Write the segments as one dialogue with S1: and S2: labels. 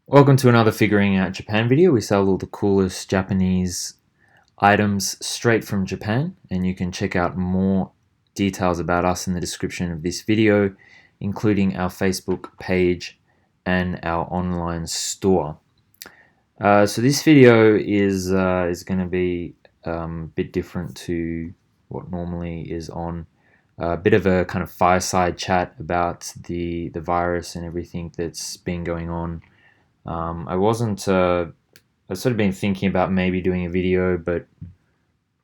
S1: Welcome to another Figuring Out Japan video. We sell all the coolest Japanese items straight from Japan, and you can check out more details about us in the description of this video, including our Facebook page and our online store. So this video is going to be a bit different to what normally is on. A bit of a kind of fireside chat about the virus and everything that's been going on. I've sort of been thinking about maybe doing a video, but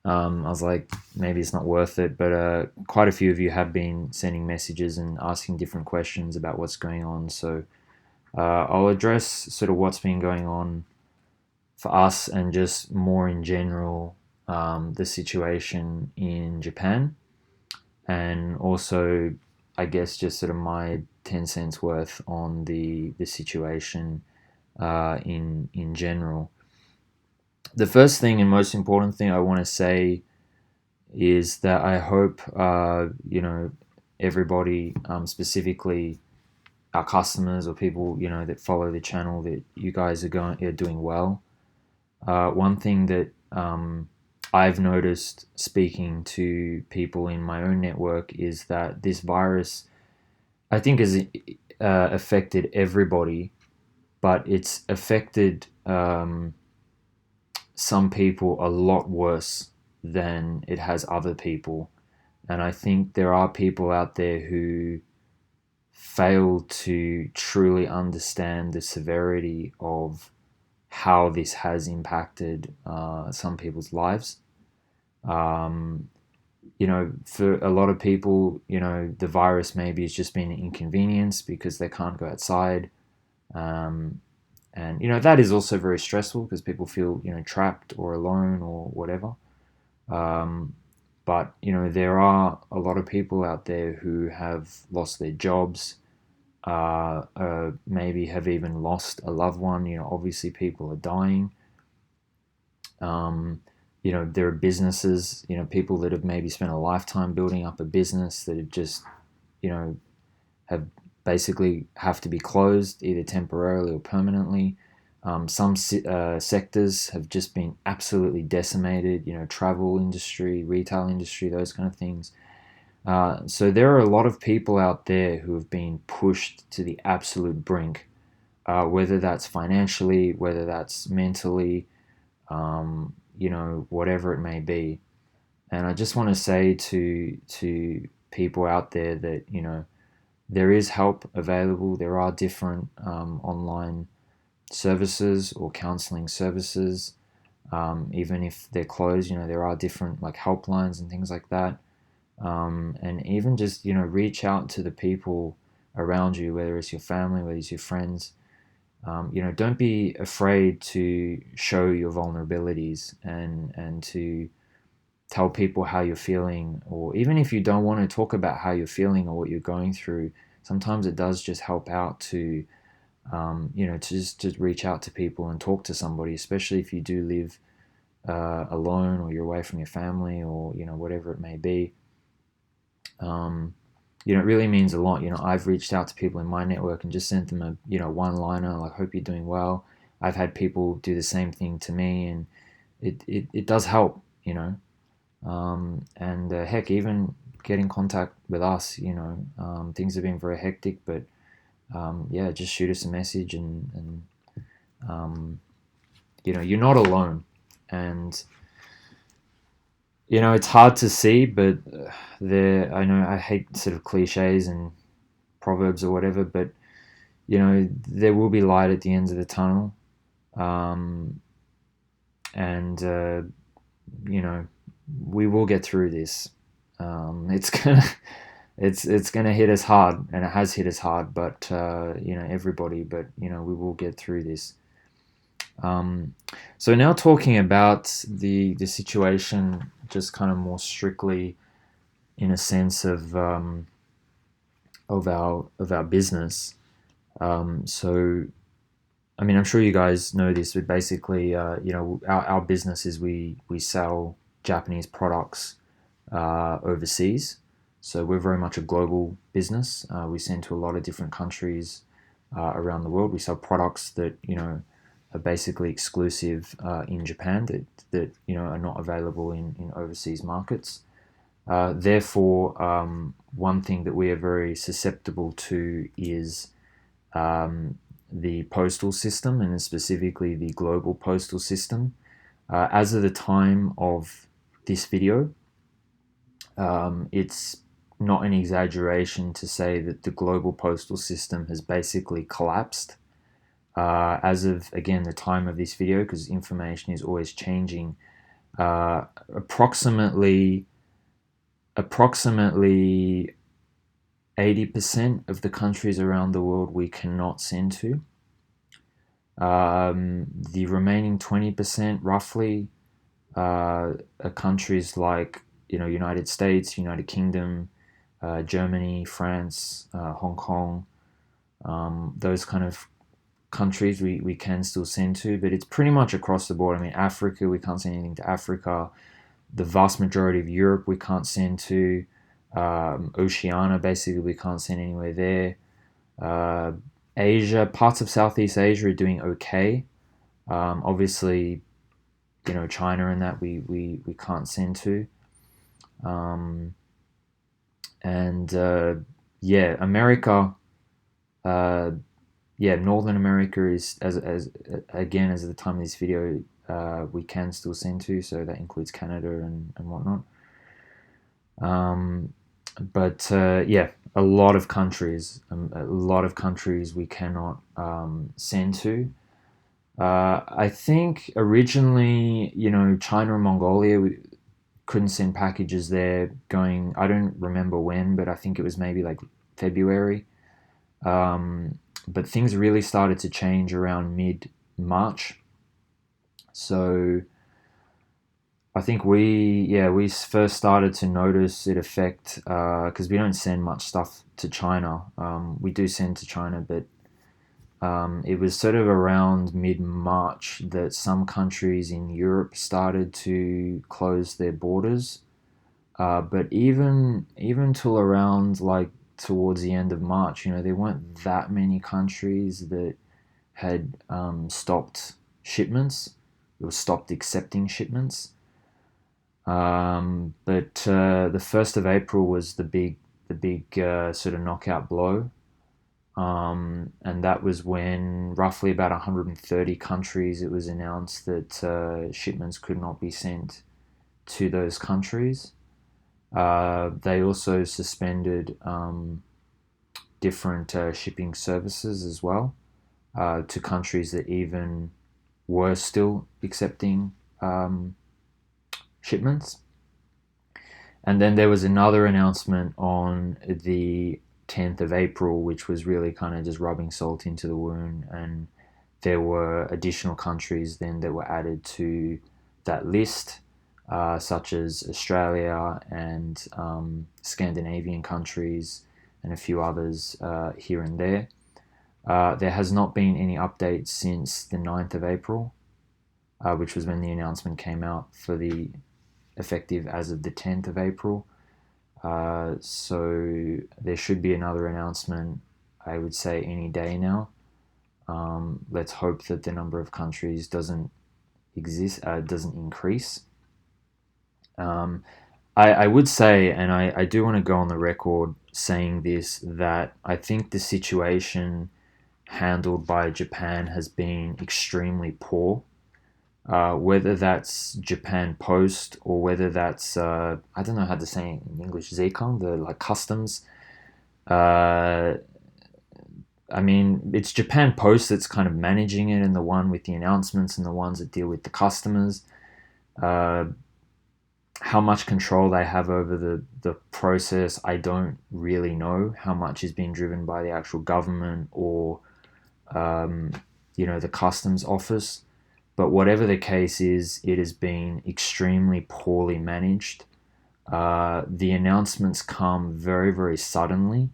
S1: I was like, maybe it's not worth it. But quite a few of you have been sending messages and asking different questions about what's going on. So I'll address sort of what's been going on for us and just more in general, the situation in Japan. And also, I guess, just sort of my 10 cents worth on the situation in general. The first thing and most important thing I want to say is that I hope everybody, specifically our customers or people that follow the channel, that you guys are doing well. One thing that I've noticed speaking to people in my own network is that this virus, I think, has affected everybody, but it's affected some people a lot worse than it has other people. And I think there are people out there who fail to truly understand the severity of how this has impacted some people's lives. Um, for a lot of people, the virus maybe has just been an inconvenience because they can't go outside. Um, and that is also very stressful because people feel trapped or alone or whatever. Um, but there are a lot of people out there who have lost their jobs, maybe have even lost a loved one. Obviously people are dying. Um, there are businesses, people that have maybe spent a lifetime building up a business that have just, have basically have to be closed either temporarily or permanently. Some sectors have just been absolutely decimated, travel industry, retail industry, those kind of things. So there are a lot of people out there who have been pushed to the absolute brink, whether that's financially, whether that's mentally, whatever it may be. And I just want to say to people out there that there is help available. There are different online services or counseling services. Even if they're closed, there are different like helplines and things like that. And even just reach out to the people around you, whether it's your family, whether it's your friends. Don't be afraid to show your vulnerabilities and to tell people how you're feeling, or even if you don't want to talk about how you're feeling or what you're going through, sometimes it does just help out to to reach out to people and talk to somebody, especially if you do live alone or you're away from your family or whatever it may be. It really means a lot. I've reached out to people in my network and just sent them a one-liner like, hope you're doing well. I've had people do the same thing to me, and it does help. And heck, even get in contact with us. Things have been very hectic, but yeah, just shoot us a message, and you're not alone. And it's hard to see, but I know I hate sort of cliches and proverbs or whatever, but there will be light at the end of the tunnel. um, and we will get through this. It's gonna it's gonna hit us hard, and it has hit us hard, but everybody, but we will get through this. um, so now talking about the situation, just kind of more strictly in a sense of our business. So I mean, I'm sure you guys know this, but basically, our business is we sell Japanese products overseas. So we're very much a global business. We send to a lot of different countries around the world. We sell products that are basically exclusive in Japan that are not available in overseas markets. Therefore, one thing that we are very susceptible to is the postal system, and specifically the global postal system. As of the time of this video, it's not an exaggeration to say that the global postal system has basically collapsed. As of, again, the time of this video, because information is always changing, approximately 80% of the countries around the world we cannot send to. The remaining 20%, roughly, are countries like United States, United Kingdom, Germany, France, Hong Kong, those kind of countries we can still send to, but it's pretty much across the board. I mean, Africa, we can't send anything to Africa. The vast majority of Europe we can't send to. Oceania, basically, we can't send anywhere there. Asia, parts of Southeast Asia are doing okay. Obviously, China and that we can't send to. Yeah, America, Northern America is, as again, as at the time of this video, we can still send to, so that includes Canada and whatnot. But a lot of countries we cannot send to. I think originally, China and Mongolia, we couldn't send packages there going, I don't remember when, but I think it was maybe like February. But things really started to change around mid-March. So I think we first started to notice it affect, because we don't send much stuff to China. We do send to China, but it was sort of around mid-March that some countries in Europe started to close their borders. But even till around like towards the end of March, there weren't that many countries that had stopped shipments or stopped accepting shipments. But the 1st of April was the big sort of knockout blow. And that was when roughly about 130 countries, it was announced that shipments could not be sent to those countries. They also suspended different shipping services as well to countries that even were still accepting shipments. And then there was another announcement on the 10th of April, which was really kind of just rubbing salt into the wound, and there were additional countries then that were added to that list, such as Australia and Scandinavian countries and a few others here and there. There has not been any updates since the 9th of April, which was when the announcement came out for the effective as of the 10th of April. So there should be another announcement, I would say, any day now. Let's hope that the number of countries doesn't increase. I would say, and I do want to go on the record saying this, that I think the situation handled by Japan has been extremely poor. Whether that's Japan Post or whether that's I don't know how to say it in English, Zeikon, the like customs. I mean, it's Japan Post that's kind of managing it, and the one with the announcements and the ones that deal with the customers. How much control they have over the process, I don't really know. How much is being driven by the actual government or the customs office. But whatever the case is, it has been extremely poorly managed. The announcements come very, very suddenly.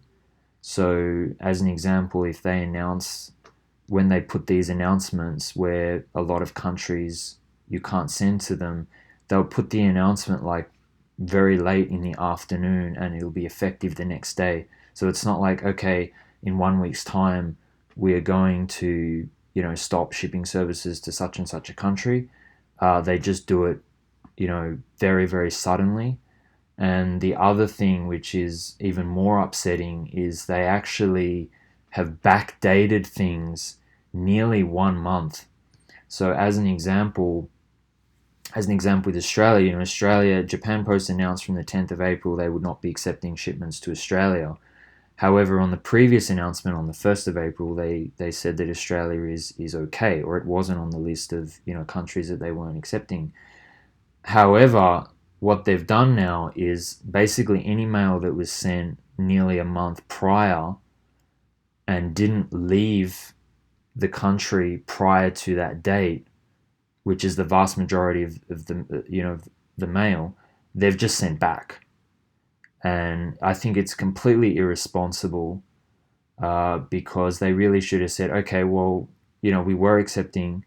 S1: So, as an example, if they announce, when they put these announcements where a lot of countries you can't send to them, they'll put the announcement like very late in the afternoon and it'll be effective the next day. So it's not like, okay, in 1 week's time, we are going to, stop shipping services to such and such a country. They just do it, very, very suddenly. And the other thing, which is even more upsetting, is they actually have backdated things nearly 1 month. So as an example with Australia, Japan Post announced from the 10th of April they would not be accepting shipments to Australia. However, on the previous announcement on the 1st of April, they said that Australia is okay, or it wasn't on the list of countries that they weren't accepting. However, what they've done now is basically any mail that was sent nearly a month prior and didn't leave the country prior to that date, which is the vast majority of the mail, they've just sent back. And I think it's completely irresponsible, because they really should have said, okay, well, we were accepting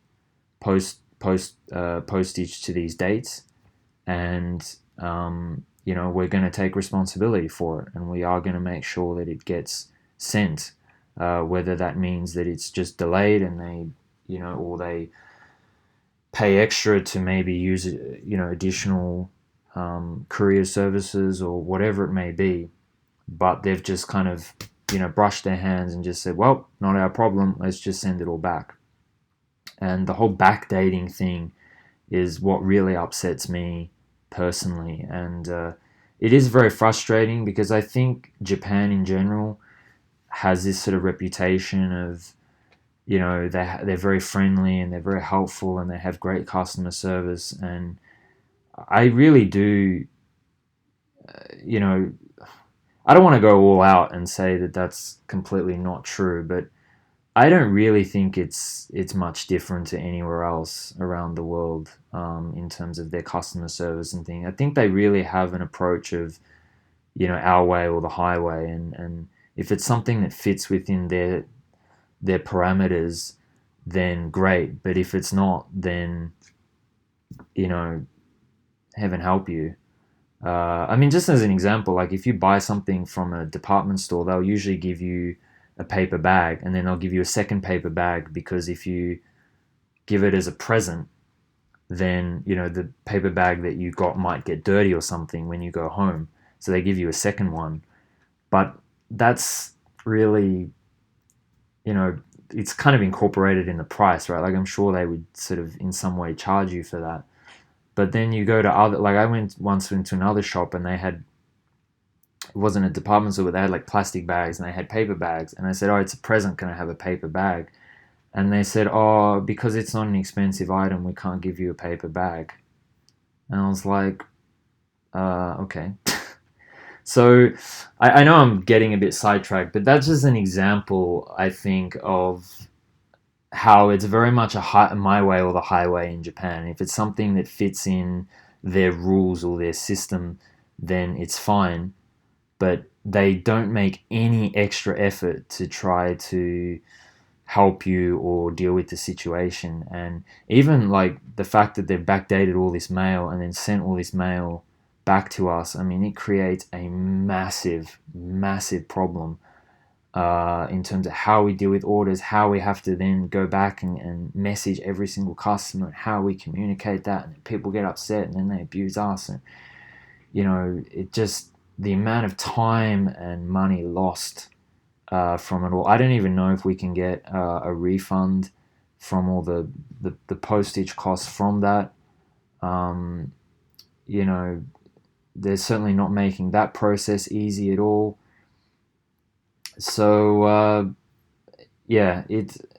S1: postage to these dates, and we're going to take responsibility for it, and we are going to make sure that it gets sent, whether that means that it's just delayed and or they pay extra to maybe use additional courier services or whatever it may be. But they've just kind of brushed their hands and just said, well, not our problem, let's just send it all back. And the whole backdating thing is what really upsets me personally. And it is very frustrating, because I think Japan in general has this sort of reputation of, they're very friendly and they're very helpful and they have great customer service. And I really do, I don't want to go all out and say that that's completely not true, but I don't really think it's much different to anywhere else around the world, in terms of their customer service and thing. I think they really have an approach of, our way or the highway, and if it's something that fits within their parameters, then great. But if it's not, then heaven help you. I mean, just as an example, like if you buy something from a department store, they'll usually give you a paper bag, and then they'll give you a second paper bag, because if you give it as a present, then the paper bag that you got might get dirty or something when you go home, so they give you a second one. But that's really, it's kind of incorporated in the price, right? Like I'm sure they would sort of in some way charge you for that. But then you go to other, like I went once into another shop and they had, it wasn't a department store, but they had like plastic bags and they had paper bags. And I said, oh, it's a present, can I have a paper bag? And they said, oh, because it's not an expensive item, we can't give you a paper bag. And I was like, okay. So I know I'm getting a bit sidetracked, but that's just an example, I think, of how it's very much my way or the highway in Japan. If it's something that fits in their rules or their system, then it's fine. But they don't make any extra effort to try to help you or deal with the situation. And even like the fact that they've backdated all this mail and then sent all this mail back to us, I mean, it creates a massive, massive problem, in terms of how we deal with orders, how we have to then go back and message every single customer, and how we communicate that, and people get upset and then they abuse us. And it just, the amount of time and money lost from it all. I don't even know if we can get a refund from all the postage costs from that. They're certainly not making that process easy at all. So yeah,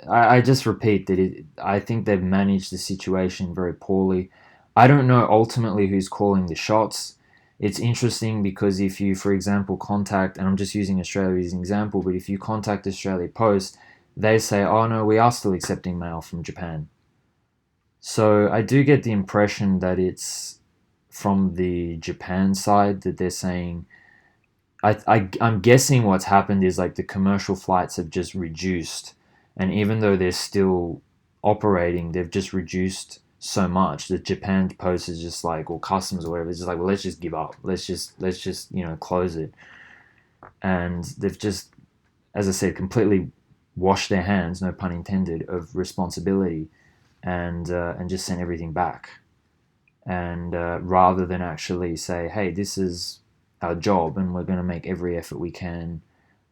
S1: I just repeat that I think they've managed the situation very poorly. I don't know ultimately who's calling the shots. It's interesting because if you, for example, contact, and I'm just using Australia as an example, but if you contact Australia Post, they say, oh no, we are still accepting mail from Japan. So I do get the impression that it's from the Japan side that they're saying, I'm guessing what's happened is like the commercial flights have just reduced, and even though they're still operating, they've just reduced so much that Japan Post is just like, or customs or whatever, it's just like, well, let's just give up. Let's just close it. And they've just, as I said, completely wash their hands, no pun intended, of responsibility, and just sent everything back. And rather than actually say, hey, this is our job and we're going to make every effort we can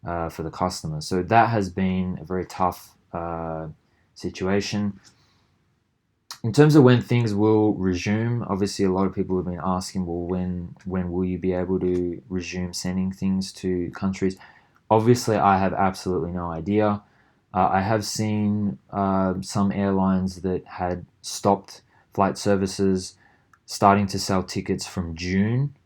S1: for the customer. So that has been a very tough situation. In terms of when things will resume, obviously a lot of people have been asking, well, when will you be able to resume sending things to countries? Obviously, I have absolutely no idea. I have seen some airlines that had stopped flight services starting to sell tickets from June.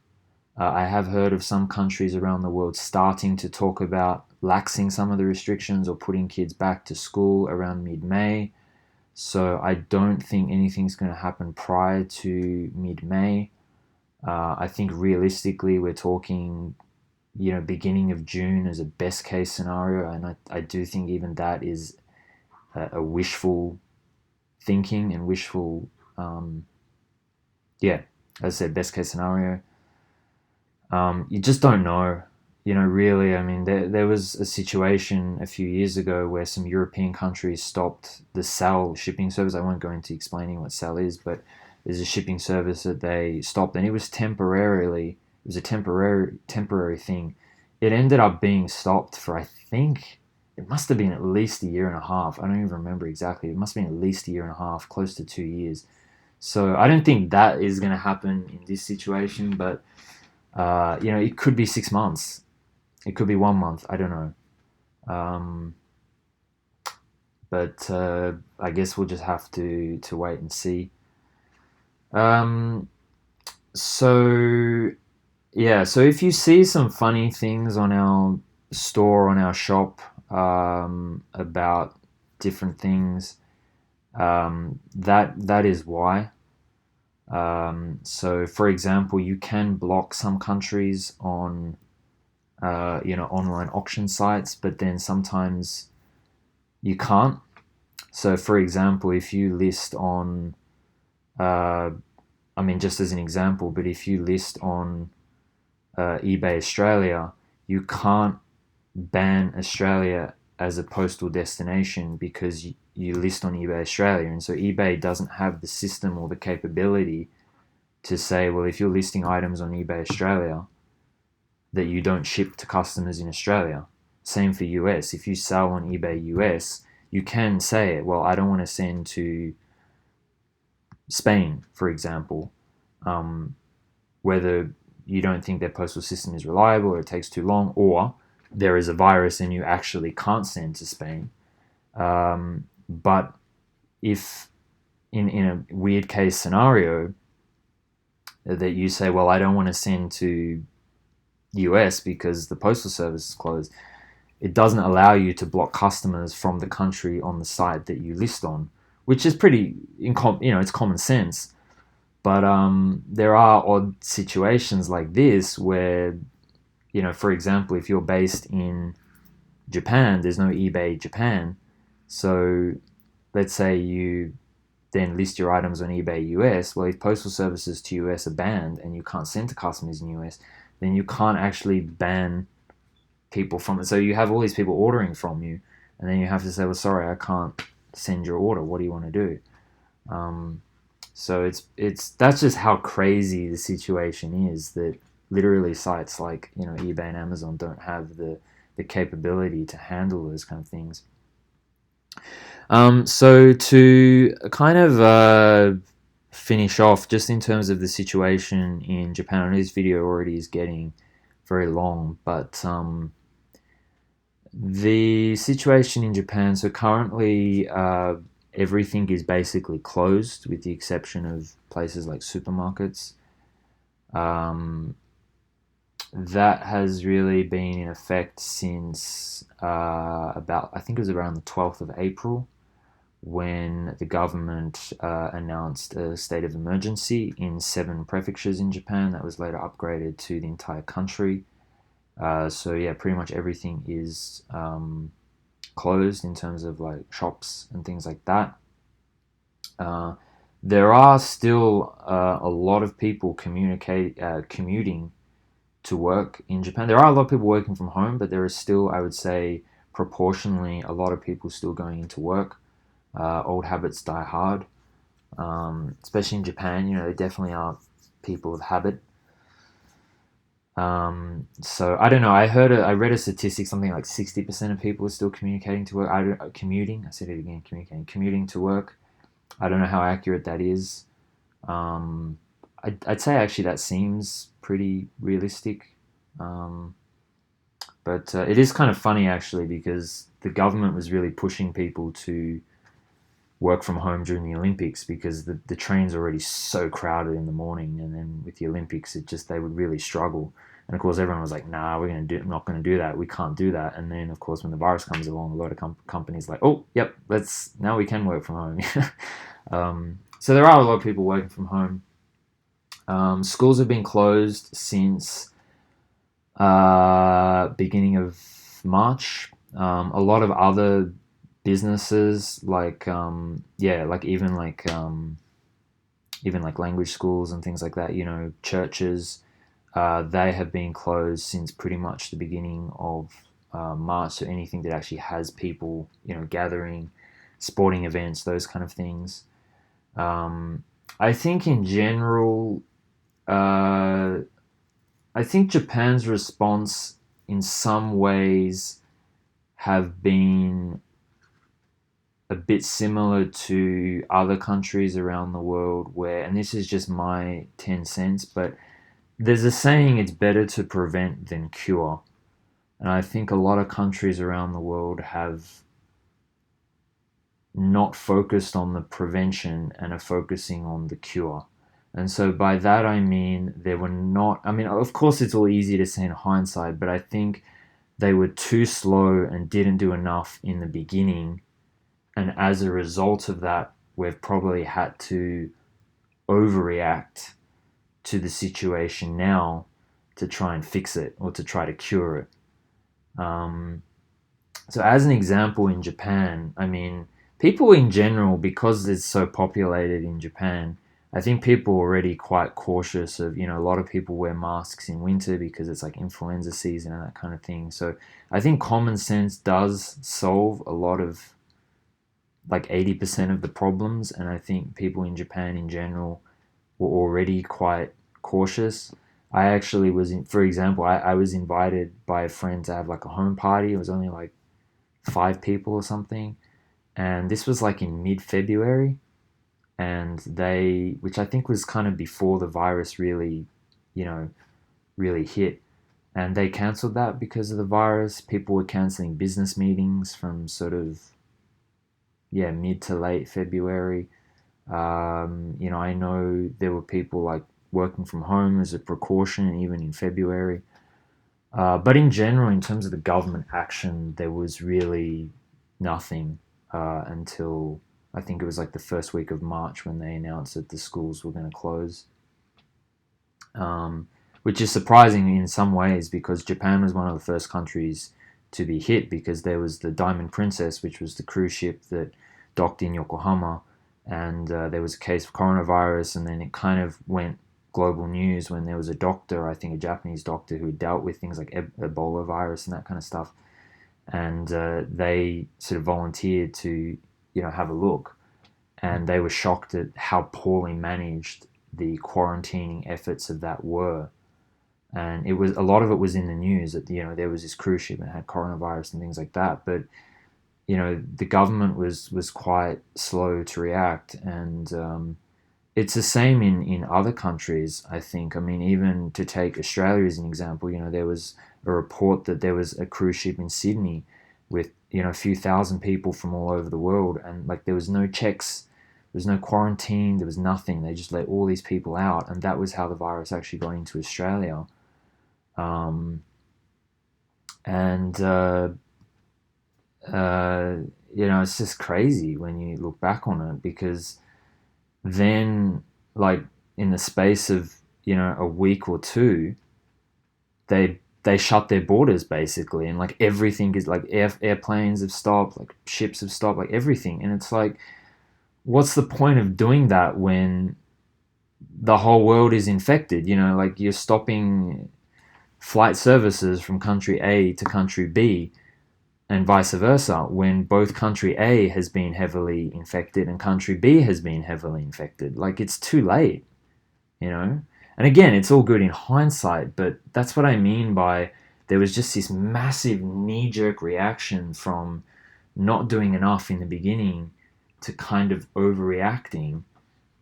S1: I have heard of some countries around the world starting to talk about laxing some of the restrictions or putting kids back to school around mid-May. So I don't think anything's going to happen prior to mid-May. I think realistically we're talking, beginning of June as a best case scenario, and I do think even that is a wishful thinking and wishful, as I said, best case scenario. You just don't know, really. I mean, there was a situation a few years ago where some European countries stopped the SAL shipping service. I won't go into explaining what SAL is, but there's a shipping service that they stopped, and it was a temporary thing. It ended up being stopped for, I think, it must have been at least a year and a half. I don't even remember exactly. It must have been at least a year and a half, close to 2 years. So I don't think that is going to happen in this situation, but it could be 6 months. It could be 1 month. I don't know. Um, but I guess we'll just have to wait and see. Um, so yeah. So if you see some funny things on our store, on our shop, about different things, that is why. So, for example, you can block some countries on online auction sites, but then sometimes you can't. So, for example, if you list on, uh, I mean, just as an example, but if you list on eBay Australia, you can't ban Australia as a postal destination because you list on eBay Australia. And so eBay doesn't have the system or the capability to say, well, if you're listing items on eBay Australia, that you don't ship to customers in Australia. Same for US. If you sell on eBay US, you can say, well, I don't want to send to Spain, for example, whether you don't think their postal system is reliable or it takes too long, or there is a virus and you actually can't send to Spain. But if in a weird case scenario that you say, well, I don't want to send to US because the postal service is closed, it doesn't allow you to block customers from the country on the site that you list on, which is pretty, it's common sense. But there are odd situations like this where, for example, if you're based in Japan, there's no eBay Japan. So let's say you then list your items on eBay US. Well, if postal services to US are banned and you can't send to customers in US, then you can't actually ban people from it. So you have all these people ordering from you, and then you have to say, well, sorry, I can't send your order. What do you want to do? So that's just how crazy the situation is, that literally sites like eBay and Amazon don't have the capability to handle those kind of things. So to kind of finish off, just in terms of the situation in Japan, I know this video already is getting very long, but the situation in Japan, so currently everything is basically closed with the exception of places like supermarkets. That has really been in effect since about, I think it was around the 12th of April, when the government announced a state of emergency in 7 prefectures in Japan. That was later upgraded to the entire country. So yeah, pretty much everything is closed in terms of like shops and things like that. There are still a lot of people commuting to work in Japan. There are a lot of people working from home, but there is still, I would say, proportionally a lot of people still going into work. Old habits die hard, especially in Japan. There definitely are people of habit. So I don't know. I read a statistic, something like 60% of people are still communicating to work. Commuting. I said it again. Commuting to work. I don't know how accurate that is. Um, I'd say actually that seems pretty realistic. Um, but it is kind of funny actually because the government was really pushing people to work from home during the Olympics because the trains are already so crowded in the morning, and then with the Olympics, they would really struggle. And of course, everyone was like, "Nah, not going to do that. We can't do that." And then, of course, when the virus comes along, a lot of companies like, "Oh, yep, now we can work from home." So there are a lot of people working from home. Schools have been closed since beginning of March. A lot of other businesses even like language schools and things like that, churches, they have been closed since pretty much the beginning of March. So anything that actually has people, gathering, sporting events, those kind of things. I think in general, uh, I think Japan's response in some ways have been a bit similar to other countries around the world where, and this is just my 10 cents, but there's a saying, it's better to prevent than cure. And I think a lot of countries around the world have not focused on the prevention and are focusing on the cure. And so by that I mean there were not, I mean, of course it's all easy to say in hindsight, but I think they were too slow and didn't do enough in the beginning. And as a result of that, we've probably had to overreact to the situation now to try and fix it or to try to cure it. So, as an example, in Japan, I mean, people in general, because it's so populated in Japan, I think people are already quite cautious of, a lot of people wear masks in winter because it's like influenza season and that kind of thing. So, I think common sense does solve a lot of, like 80% of the problems, and I think people in Japan in general were already quite cautious. I actually for example, I was invited by a friend to have like a home party. It was only like 5 people or something, and this was like in mid-February, and which I think was kind of before the virus really, you know, really hit, and they cancelled that because of the virus. People were cancelling business meetings from sort of, yeah, mid to late February. I know there were people like working from home as a precaution even in February. But in general, in terms of the government action, there was really nothing until I think it was like the first week of March when they announced that the schools were going to close. Which is surprising in some ways because Japan was one of the first countries to be hit because there was the Diamond Princess, which was the cruise ship that docked in Yokohama, and there was a case of coronavirus, and then it kind of went global news when there was a doctor, I think a Japanese doctor, who dealt with things like Ebola virus and that kind of stuff, and they sort of volunteered to, have a look, and they were shocked at how poorly managed the quarantining efforts of that were. And a lot of it was in the news that, there was this cruise ship and it had coronavirus and things like that, but the government was quite slow to react, and it's the same in other countries, I think. I mean, even to take Australia as an example, there was a report that there was a cruise ship in Sydney with, a few thousand people from all over the world, and like there was no checks, there was no quarantine, there was nothing. They just let all these people out, and that was how the virus actually got into Australia. Um, and it's just crazy when you look back on it, because then, like, in the space of, a week or two, they shut their borders basically, and like everything is like airplanes have stopped, like ships have stopped, like everything. And it's like, what's the point of doing that when the whole world is infected? Like, you're stopping flight services from country A to country B, and vice versa, when both country A has been heavily infected and country B has been heavily infected. Like, it's too late, you know? And again, it's all good in hindsight, but that's what I mean by there was just this massive knee jerk reaction from not doing enough in the beginning to kind of overreacting.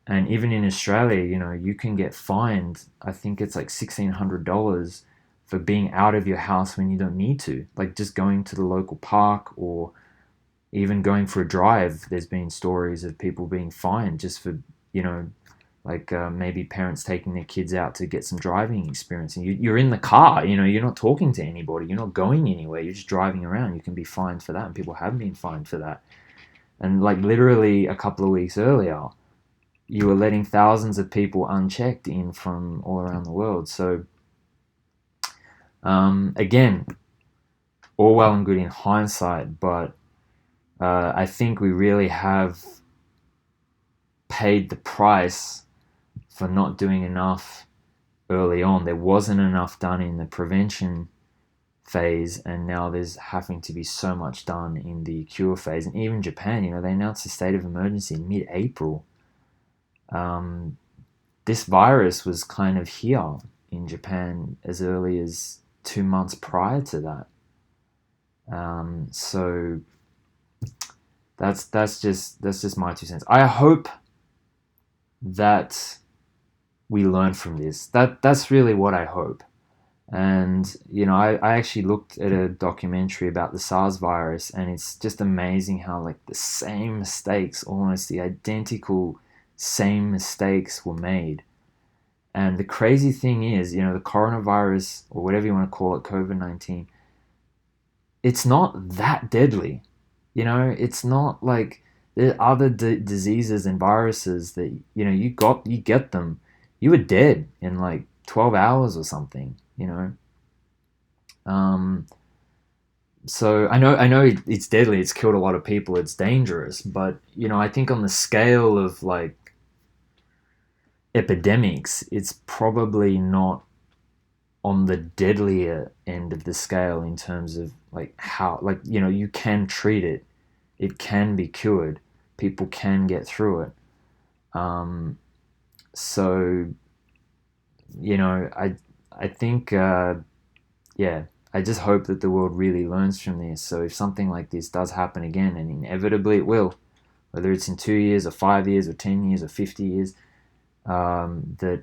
S1: And even in Australia, you can get fined, I think it's like $1,600 for being out of your house when you don't need to. Like just going to the local park or even going for a drive. There's been stories of people being fined just for, you know, maybe parents taking their kids out to get some driving experience. And you're in the car, you're not talking to anybody, you're not going anywhere, you're just driving around. You can be fined for that, and people have been fined for that. And like literally a couple of weeks earlier, you were letting thousands of people unchecked in from all around the world. So again, all well and good in hindsight, but I think we really have paid the price for not doing enough early on. There wasn't enough done in the prevention phase, and now there's having to be so much done in the cure phase. And even Japan, they announced a state of emergency in mid-April. This virus was kind of here in Japan as early as 2 months prior to that. So that's just my 2 cents. I hope that we learn from this. That's really what I hope. And I actually looked at a documentary about the SARS virus, and it's just amazing how like the same mistakes, almost the identical same mistakes were made. And the crazy thing is, the coronavirus, or whatever you want to call it, COVID-19, it's not that deadly. It's not like there are other diseases and viruses that, you get them, you were dead in like 12 hours or something, So I know it's deadly, it's killed a lot of people, it's dangerous, but, I think on the scale of like epidemics, it's probably not on the deadlier end of the scale in terms of like how, like, you can treat it, it can be cured, people can get through it. So I think yeah, I just hope that the world really learns from this. So if something like this does happen again, and inevitably it will, whether it's in 2 years or 5 years or 10 years or 50 years, that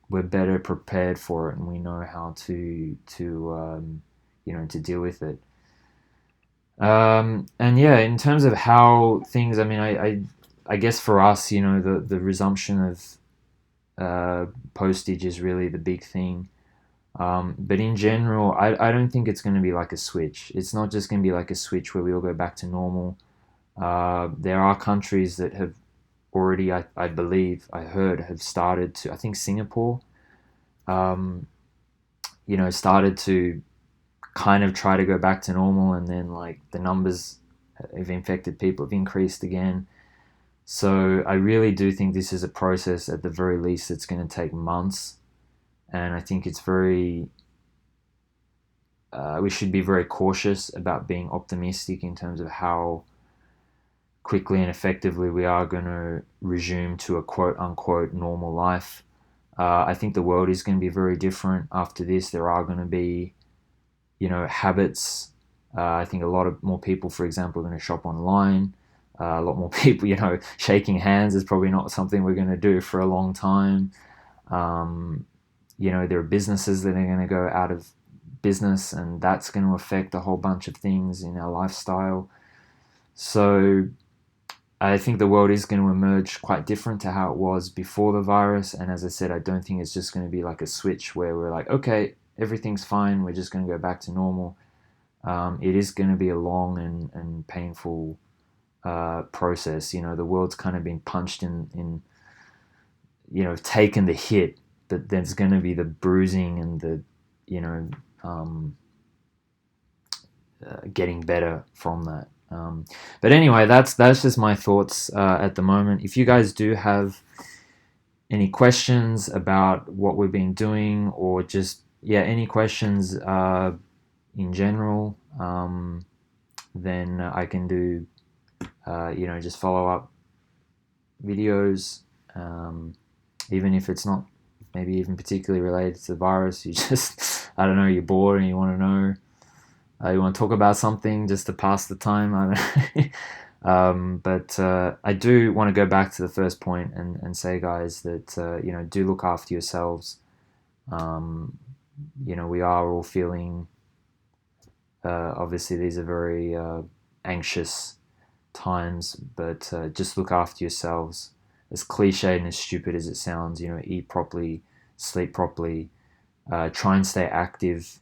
S1: we're better prepared for it, and we know how to deal with it. And yeah, in terms of how things, I mean, I guess for us, the resumption of postage is really the big thing. But in general, I don't think it's going to be like a switch. It's not just going to be like a switch where we all go back to normal. There are countries that have already, I believe, I heard, have started to, I think Singapore, started to kind of try to go back to normal, and then like the numbers of infected people have increased again. So I really do think this is a process, at the very least, that's going to take months. And I think it's we should be very cautious about being optimistic in terms of how quickly and effectively we are going to resume to a quote unquote normal life. I think the world is going to be very different after this. There are going to be, habits. I think a lot of more people, for example, are going to shop online. A lot more people, shaking hands is probably not something we're going to do for a long time. There are businesses that are going to go out of business, and that's going to affect a whole bunch of things in our lifestyle. So I think the world is going to emerge quite different to how it was before the virus. And as I said, I don't think it's just going to be like a switch where we're like, okay, everything's fine, we're just going to go back to normal. It is going to be a long and painful process. The world's kind of been punched in taken the hit, but there's going to be the bruising and the, getting better from that. But anyway, that's just my thoughts at the moment. If you guys do have any questions about what we've been doing, or just any questions in general, then I can do, just follow up videos, even if it's not maybe even particularly related to the virus. You just, I don't know, you're bored and you want to know, you want to talk about something just to pass the time. I don't know. But I do want to go back to the first point and say, guys, that do look after yourselves. We are all feeling. Obviously, these are very anxious times, but just look after yourselves. As cliched and as stupid as it sounds, eat properly, sleep properly, try and stay active.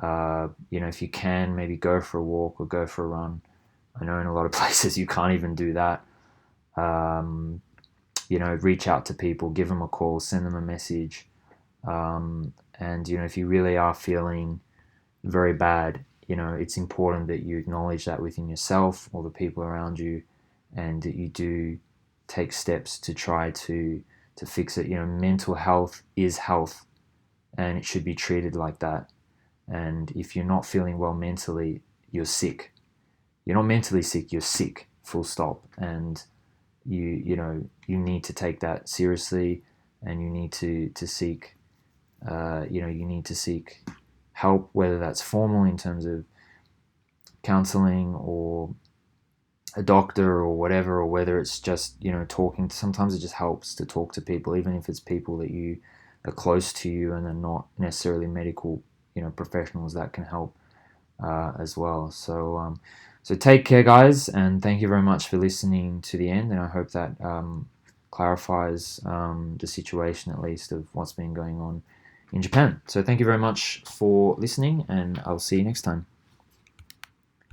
S1: If you can, maybe go for a walk or go for a run. I know in a lot of places you can't even do that. Um, Reach out to people, give them a call, send them a message. And if you really are feeling very bad, it's important that you acknowledge that within yourself or the people around you, and that you do take steps to try to fix it. Mental health is health, and it should be treated like that. And if you're not feeling well mentally, you're sick. You're not mentally sick, you're sick, full stop. And you need to take that seriously, and you need to seek you need to seek help, whether that's formal in terms of counseling or a doctor or whatever, or whether it's just talking. Sometimes it just helps to talk to people, even if it's people that you are close to you and are not necessarily medical professionals. That can help as well. So take care, guys, and thank you very much for listening to the end. And I hope that clarifies the situation, at least, of what's been going on in Japan. So thank you very much for listening, and I'll see you next time.